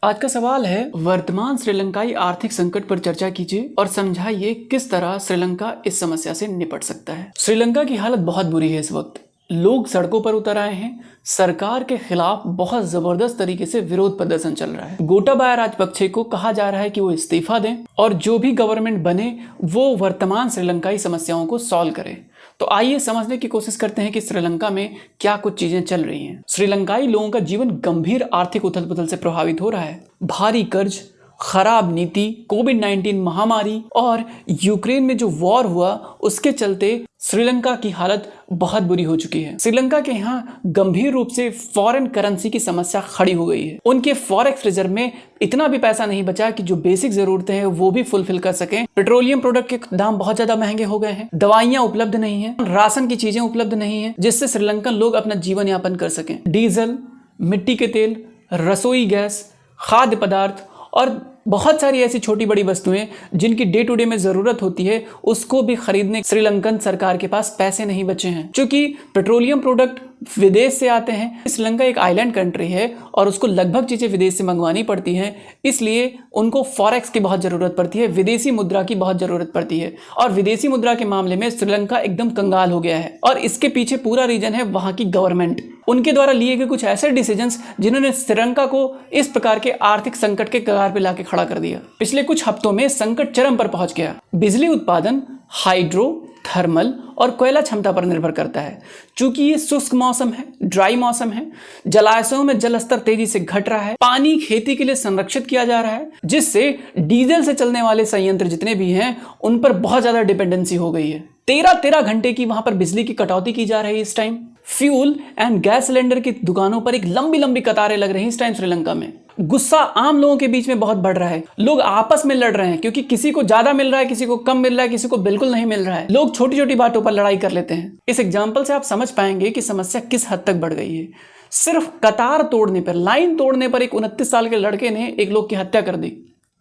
आज का सवाल है, वर्तमान श्रीलंकाई आर्थिक संकट पर चर्चा कीजिए और समझाइए किस तरह श्रीलंका इस समस्या से निपट सकता है। श्रीलंका की हालत बहुत बुरी है। इस वक्त लोग सड़कों पर उतर आए हैं। सरकार के खिलाफ बहुत जबरदस्त तरीके से विरोध प्रदर्शन चल रहा है। गोटाबाया राजपक्षे को कहा जा रहा है कि वो इस्तीफा दें और जो भी गवर्नमेंट बने वो वर्तमान श्रीलंकाई समस्याओं को सॉल्व करे। तो आइए समझने की कोशिश करते हैं कि श्रीलंका में क्या कुछ चीजें चल रही हैं। श्रीलंकाई लोगों का जीवन गंभीर आर्थिक उथल पुथल से प्रभावित हो रहा है। भारी कर्ज, खराब नीति, कोविड-19 महामारी और यूक्रेन में जो वॉर हुआ उसके चलते श्रीलंका की हालत बहुत बुरी हो चुकी है। श्रीलंका के यहाँ गंभीर रूप से फॉरेन करेंसी की समस्या खड़ी हो गई है। उनके फॉरेक्स रिजर्व में इतना भी पैसा नहीं बचा कि जो बेसिक जरूरतें हैं वो भी फुलफिल कर सकें। पेट्रोलियम प्रोडक्ट के दाम बहुत ज्यादा महंगे हो गए हैं। दवाइयां उपलब्ध नहीं है, राशन की चीजें उपलब्ध नहीं है जिससे श्रीलंकन लोग अपना जीवन यापन कर सकें। डीजल, मिट्टी के तेल, रसोई गैस, खाद्य पदार्थ और बहुत सारी ऐसी छोटी बड़ी वस्तुएं जिनकी डे टू डे में जरूरत होती है उसको भी खरीदने श्रीलंकन सरकार के पास पैसे नहीं बचे हैं। क्योंकि पेट्रोलियम प्रोडक्ट विदेश से आते हैं। श्रीलंका एक आइलैंड कंट्री है और उसको लगभग चीजें विदेश से मंगवानी पड़ती हैं, इसलिए उनको फॉरेक्स की बहुत जरूरत पड़ती है, विदेशी मुद्रा की बहुत जरूरत पड़ती है। और विदेशी मुद्रा के मामले में श्रीलंका एकदम कंगाल हो गया है और इसके पीछे पूरा रीजन है वहां की गवर्नमेंट। उनके द्वारा लिए गए कुछ ऐसे डिसीजंस जिन्होंने श्रीलंका को इस प्रकार के आर्थिक संकट के कगार पर लाके खड़ा कर दिया। पिछले कुछ हफ्तों में संकट चरम पर पहुंच गया। बिजली उत्पादन हाइड्रो, थर्मल और कोयला क्षमता पर निर्भर करता है। चूंकि ये शुष्क मौसम है, ड्राई मौसम है, जलाशयों में जल स्तर तेजी से घट रहा है, पानी खेती के लिए संरक्षित किया जा रहा है, जिससे डीजल से चलने वाले संयंत्र जितने भी हैं उन पर बहुत ज्यादा डिपेंडेंसी हो गई है। 13 घंटे की वहां पर बिजली की कटौती की जा रही है इस time. Fuel and gas cylinder की दुकानों पर एक लंबी लंबी कतारें लग रही हैं इस टाइम श्रीलंका में। गुस्सा आम लोगों के बीच में बहुत बढ़ रहा है। लोग आपस में लड़ रहे हैं क्योंकि किसी को ज्यादा मिल रहा है, किसी को कम मिल रहा है, किसी को बिल्कुल नहीं मिल रहा है। लोग छोटी छोटी बातों पर लड़ाई कर लेते हैं। इस एग्जाम्पल से आप समझ पाएंगे कि समस्या किस हद तक बढ़ गई है। सिर्फ कतार तोड़ने पर, लाइन तोड़ने पर एक 29 साल के लड़के ने एक लोग की हत्या कर दी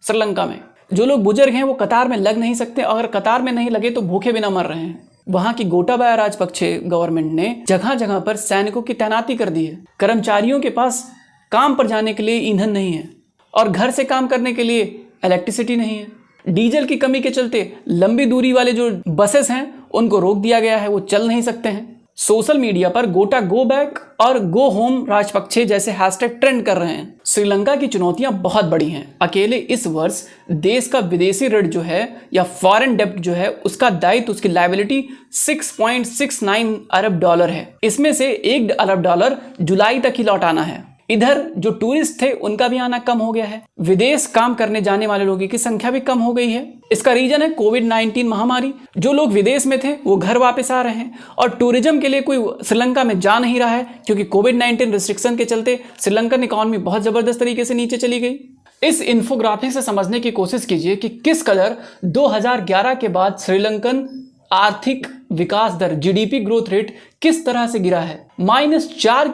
श्रीलंका में। जो लोग बुजुर्ग हैं वो कतार में लग नहीं सकते, अगर कतार में नहीं लगे तो भूखे बिना मर रहे हैं। वहां की गोटाबाया राजपक्षे गवर्नमेंट ने जगह जगह पर सैनिकों की तैनाती कर दी है। कर्मचारियों के पास काम पर जाने के लिए ईंधन नहीं है और घर से काम करने के लिए इलेक्ट्रिसिटी नहीं है। डीजल की कमी के चलते लंबी दूरी वाले जो बसेस हैं उनको रोक दिया गया है, वो चल नहीं सकते हैं। सोशल मीडिया पर गोटा गो बैक और गो होम राजपक्षे जैसे हैशटैग ट्रेंड कर रहे हैं। श्रीलंका की चुनौतियां बहुत बड़ी हैं। अकेले इस वर्ष देश का विदेशी ऋण जो है या फॉरेन डेब्ट जो है उसका दायित्व, उसकी लायबिलिटी 6.69 अरब डॉलर है। इसमें से $1 अरब जुलाई तक ही लौटाना है। इधर जो टूरिस्ट थे उनका भी आना कम हो गया है। विदेश काम करने जाने वाले लोगों की संख्या भी कम हो गई है। इसका रीजन है कोविड-19 महामारी। जो लोग विदेश में थे वो घर वापस आ रहे हैं और टूरिज्म के लिए कोई श्रीलंका में जा नहीं रहा है क्योंकि कोविड-19 रिस्ट्रिक्शन के चलते श्रीलंकन इकोनॉमी बहुत जबरदस्त तरीके से नीचे चली गई। इस इन्फोग्राफिक से समझने की कोशिश कीजिए कि किस कदर 2011 के बाद श्रीलंकन आर्थिक विकास दर, जीडीपी ग्रोथ रेट किस तरह से गिरा है। -4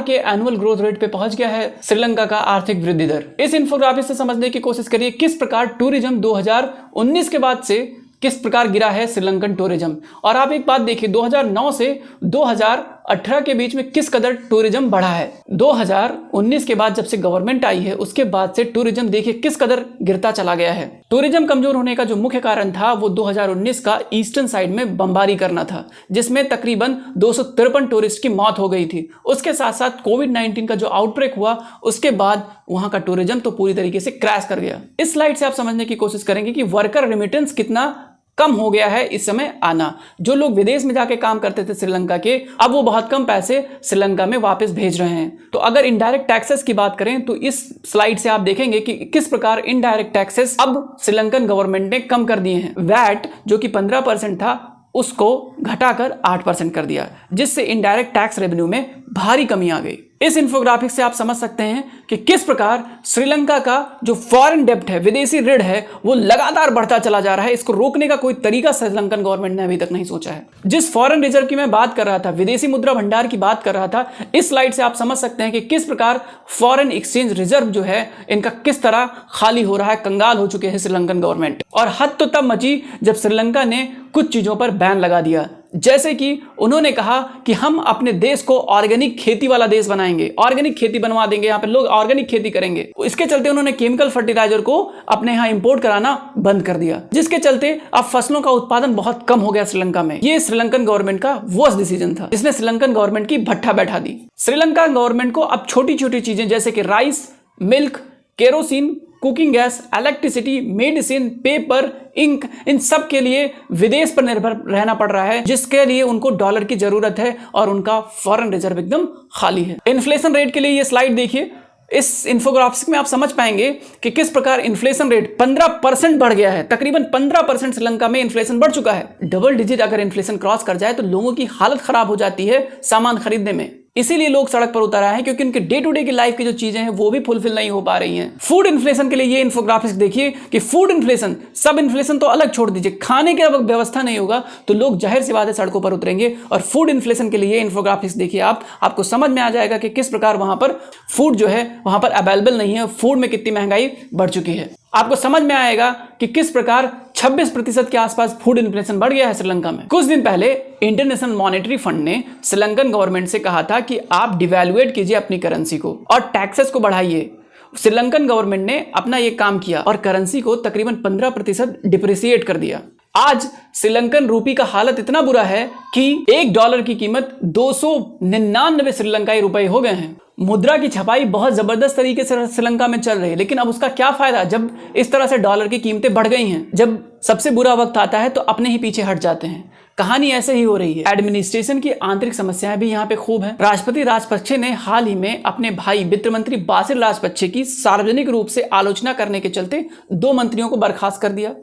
के एनुअल ग्रोथ रेट पे पहुंच गया है श्रीलंका का आर्थिक वृद्धि दर। इस इन्फोग्राफिक से समझने की कोशिश करिए किस प्रकार टूरिज्म 2019 के बाद से किस प्रकार गिरा है श्रीलंकन टूरिज्म। और आप एक बात देखिए, 2009 से 2018 के बीच में किस कदर टूरिज्म बढ़ा है। 2019 के बाद जब से गवर्नमेंट आई है उसके बाद से टूरिज्म देखिए किस कदर गिरता चला गया है। टूरिज्म कमजोर होने का जो मुख्य कारण था वो 2019 का ईस्टर्न साइड में बमबारी करना था, जिसमें तकरीबन 253 टूरिस्ट की मौत हो गई थी। उसके साथ साथ कोविड-19 का जो आउटब्रेक हुआ उसके बाद वहां का टूरिज्म तो पूरी तरीके से क्रैश कर गया। इस स्लाइड से आप समझने की कोशिश करेंगे कि वर्कर रेमिटेंस कितना कम हो गया है इस समय आना। जो लोग विदेश में जाके काम करते थे श्रीलंका के, अब वो बहुत कम पैसे श्रीलंका में वापस भेज रहे हैं। तो अगर इनडायरेक्ट टैक्सेस की बात करें तो इस स्लाइड से आप देखेंगे कि किस प्रकार इनडायरेक्ट टैक्सेस अब श्रीलंकन गवर्नमेंट ने कम कर दिए हैं। वैट जो कि 15% था उसको घटाकर 8% कर दिया, जिससे इनडायरेक्ट टैक्स रेवेन्यू में भारी कमी आ गई। इस इन्फोग्राफिक से आप समझ सकते हैं कि किस प्रकार श्रीलंका का जो फॉरेन डेब्ट है, विदेशी ऋण है, वो लगातार बढ़ता चला जा रहा है। इसको रोकने का कोई तरीका श्रीलंकन गवर्नमेंट ने अभी तक नहीं सोचा है। जिस फॉरेन रिजर्व की मैं बात कर रहा था, विदेशी मुद्रा भंडार की बात कर रहा था, इस स्लाइड से आप समझ सकते हैं कि किस प्रकार फॉरेन एक्सचेंज रिजर्व जो है इनका किस तरह खाली हो रहा है, कंगाल हो चुके हैं श्रीलंकन गवर्नमेंट। और हद तो तब मची जब श्रीलंका ने कुछ चीजों पर बैन लगा दिया, जैसे कि उन्होंने कहा कि हम अपने देश को ऑर्गेनिक खेती वाला देश बनाएंगे, ऑर्गेनिक खेती बनवा देंगे, यहाँ पे लोग ऑर्गेनिक खेती करेंगे। इसके चलते उन्होंने केमिकल फर्टिलाइजर को अपने यहाँ इंपोर्ट कराना बंद कर दिया, जिसके चलते अब फसलों का उत्पादन बहुत कम हो गया श्रीलंका में। ये श्रीलंकन गवर्नमेंट का वर्स्ट डिसीजन था, जिसने श्रीलंकन गवर्नमेंट की भट्ठा बैठा दी। श्रीलंका गवर्नमेंट को अब छोटी छोटी चीजें जैसे कि rice, milk, kerosene, cooking gas, electricity, medicine, paper, ink, इन सब के लिए विदेश पर निर्भर रहना पड़ रहा है, जिसके लिए उनको डॉलर की जरूरत है और उनका फॉरेन रिजर्व एकदम खाली है। इन्फ्लेशन रेट के लिए ये स्लाइड देखिए। इस इन्फोग्राफिक्स में आप समझ पाएंगे कि किस प्रकार इन्फ्लेशन रेट 15% बढ़ गया है। तकरीबन 15% श्रीलंका में इन्फ्लेशन बढ़ चुका है। डबल डिजिट अगर इन्फ्लेशन क्रॉस कर जाए तो लोगों की हालत खराब हो जाती है सामान खरीदने में। इसीलिए लोग सड़क पर उतर आए हैं, क्योंकि उनके डे टू डे की लाइफ की जो चीजें हैं वो भी फुलफिल नहीं हो पा रही हैं। फूड इन्फ्लेशन के लिए ये इन्फोग्राफिक्स देखिए कि फूड इन्फ्लेशन, सब इन्फ्लेशन तो अलग छोड़ दीजिए, खाने की अगर व्यवस्था नहीं होगा तो लोग जाहिर सी बात है सड़कों पर उतरेंगे। और फूड इन्फ्लेशन के लिए ये इन्फोग्राफिक्स देखिए आपको समझ में आ जाएगा कि किस प्रकार वहां पर फूड जो है वहां पर अवेलेबल नहीं है, फूड में कितनी महंगाई बढ़ चुकी है। आपको समझ में आएगा कि किस प्रकार 26% के आसपास फूड इन्फ्लेशन बढ़ गया है श्रीलंका में। कुछ दिन पहले इंटरनेशनल मॉनेटरी फंड ने श्रीलंकन गवर्नमेंट से कहा था कि आप डिवैल्यूएट कीजिए अपनी करेंसी को और टैक्सेस को बढ़ाइए। श्रीलंकन गवर्नमेंट ने अपना यह काम किया और करेंसी को तकरीबन 15% डिप्रिसिएट कर दिया। आज श्रीलंकन रूपी का हालत इतना बुरा है कि $1 की कीमत 299 श्रीलंकाई रुपए हो गए हैं। मुद्रा की छपाई बहुत जबरदस्त तरीके से श्रीलंका में चल रही है, लेकिन अब उसका क्या फायदा जब इस तरह से डॉलर की कीमतें बढ़ गई हैं। जब सबसे बुरा वक्त आता है तो अपने ही पीछे हट जाते हैं। कहानी ऐसे ही हो रही है। एडमिनिस्ट्रेशन की आंतरिक समस्याएं भी यहाँ पे खूब हैं। राष्ट्रपति राजपक्षे ने हाल ही में अपने भाई वित्त मंत्री बासिल राजपक्षे की सार्वजनिक रूप से आलोचना करने के चलते 2 मंत्रियों को बर्खास्त कर दिया।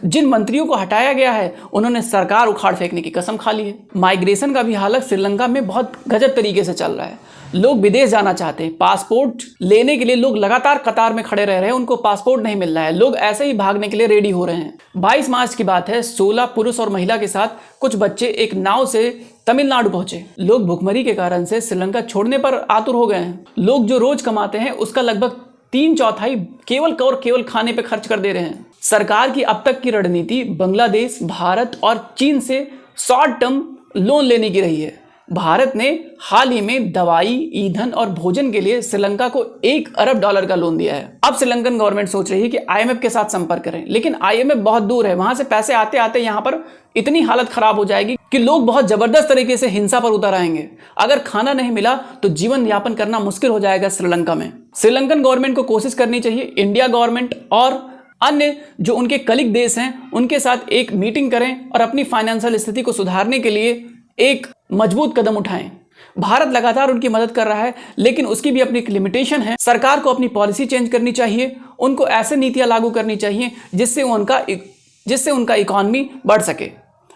जिन मंत्रियों को हटाया गया है उन्होंने सरकार उखाड़ फेंकने की कसम खा ली है। माइग्रेशन का भी हालत श्रीलंका में बहुत गजब तरीके से चल रहा है। लोग विदेश जाना चाहते हैं, पासपोर्ट लेने के लिए लोग लगातार कतार में खड़े रह रहे हैं, उनको पासपोर्ट नहीं मिल रहा है। लोग ऐसे ही भागने के लिए रेडी हो रहे हैं। 22 मार्च की बात है, 16 पुरुष और महिला के साथ कुछ बच्चे एक नाव से तमिलनाडु पहुंचे। लोग भुखमरी के कारण से श्रीलंका छोड़ने पर आतुर हो गए हैं। लोग जो रोज कमाते हैं उसका लगभग 3/4 केवल खाने पे खर्च कर दे रहे हैं। सरकार की अब तक की रणनीति बांग्लादेश, भारत और चीन से शॉर्ट टर्म लोन लेने की रही है। भारत ने हाल ही में दवाई, ईंधन और भोजन के लिए श्रीलंका को $1 अरब का लोन दिया है। अब श्रीलंकन गवर्नमेंट सोच रही है कि IMF के साथ संपर्क करें, लेकिन IMF बहुत दूर है। वहां से पैसे आते आते यहाँ पर इतनी हालत खराब हो जाएगी कि लोग बहुत जबरदस्त तरीके से हिंसा पर उतर आएंगे। अगर खाना नहीं मिला तो जीवन यापन करना मुश्किल हो जाएगा श्रीलंका में। श्रीलंकन गवर्नमेंट को कोशिश करनी चाहिए इंडिया गवर्नमेंट और अन्य जो उनके कलीग देश हैं उनके साथ एक मीटिंग करें और अपनी फाइनेंशियल स्थिति को सुधारने के लिए एक मजबूत कदम उठाएं। भारत लगातार उनकी मदद कर रहा है, लेकिन उसकी भी अपनी लिमिटेशन है। सरकार को अपनी पॉलिसी चेंज करनी चाहिए, उनको ऐसे नीतियां लागू करनी चाहिए जिससे उनका इकोनॉमी बढ़ सके,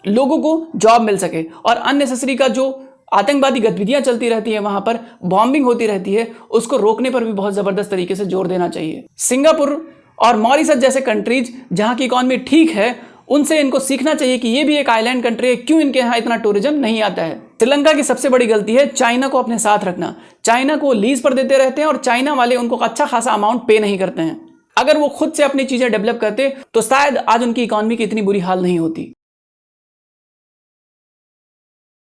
लोगों को जॉब मिल सके और अननेसेसरी का जो आतंकवादी गतिविधियां चलती रहती है, वहां पर बॉम्बिंग होती रहती है, उसको रोकने पर भी बहुत जबरदस्त तरीके से जोर देना चाहिए। सिंगापुर और मॉरिशस जैसे कंट्रीज जहां की इकोनॉमी ठीक है, उनसे इनको सीखना चाहिए कि ये भी एक आइलैंड कंट्री है, क्यों इनके यहाँ इतना टूरिज्म नहीं आता है। श्रीलंका की सबसे बड़ी गलती है चाइना को अपने साथ रखना। चाइना को लीज पर देते रहते हैं और चाइना वाले उनको अच्छा खासा अमाउंट पे नहीं करते हैं। अगर वो खुद से अपनी चीजें डेवलप करते तो शायद आज उनकी इकोनॉमी की इतनी बुरी हाल नहीं होती।